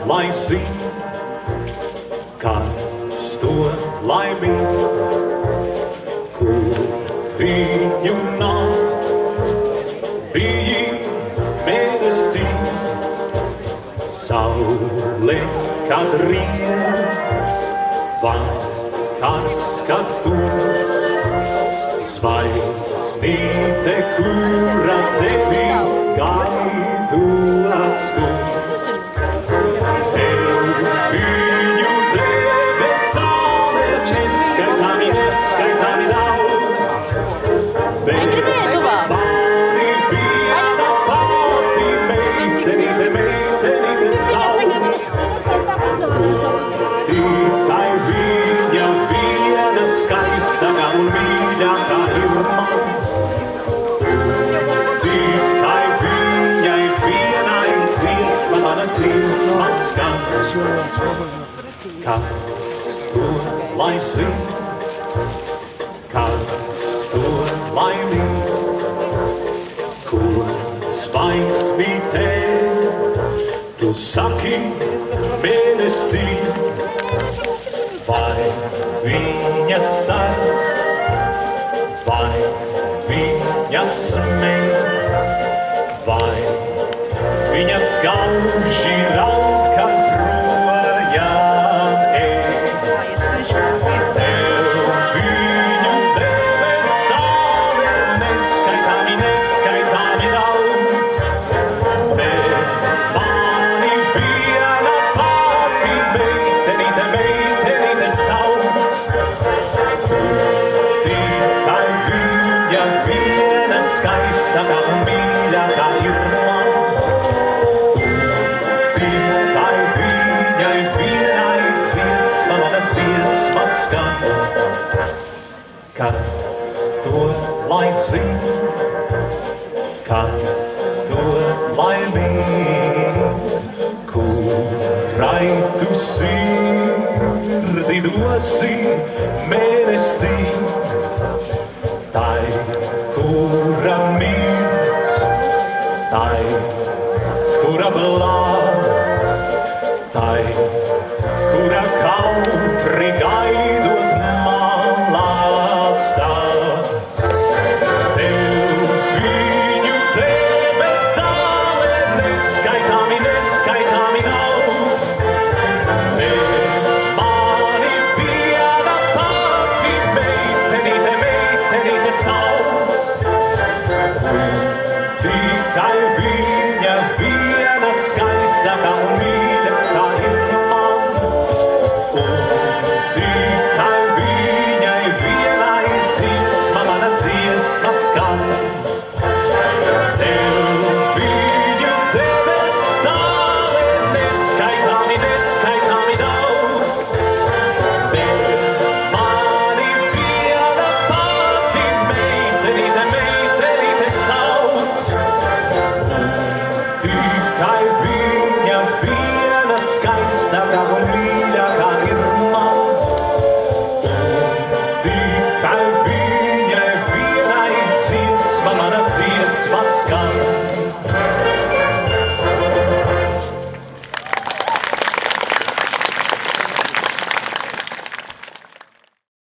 lai zina, kas to laimīg, kur viņu nav bija mīlestība. Saule, kad rīd, vakars, kad tūst, zvaigznīte, kura tevi gaidu atskūst. Viņu debes saule, neskaitāmi, neskaitāmi daudz, bet mani viena pati meitenīte, meitenīte sauc. Tikai viņa viena skaistākā un mīļākā ir man. Tikai viņai vienai dziesma, mana dziesma skan. Kas to lai zina, kas to laimīg, ko zvaigznītē tu saki mīlestība. Vai viņa sargs, vai viņa smēja, vai viņa skauži raud, kad projām ej. Tev viņu debes stāvi, neskaitāmi, neskaitāmi daudz, bet mani viena pati meitenīte, meitenīte sauc. Tikai viņa viena skaistākā un mīļākā ir man. Tikai viņai vienai dziesma, mana dziesma skan. Kas to lai zina, kas to laimīg, kurai tu sirdi dosi mīlestību. Tai, kura mīc, tai, kura blāv, tai, kura kautri gaidot malā stāv. Tev viņu debes stāve, neskaitāmi, neskaitāmi daudz, bet mani viena pati meitenīte, meitenīte sauc. Tikai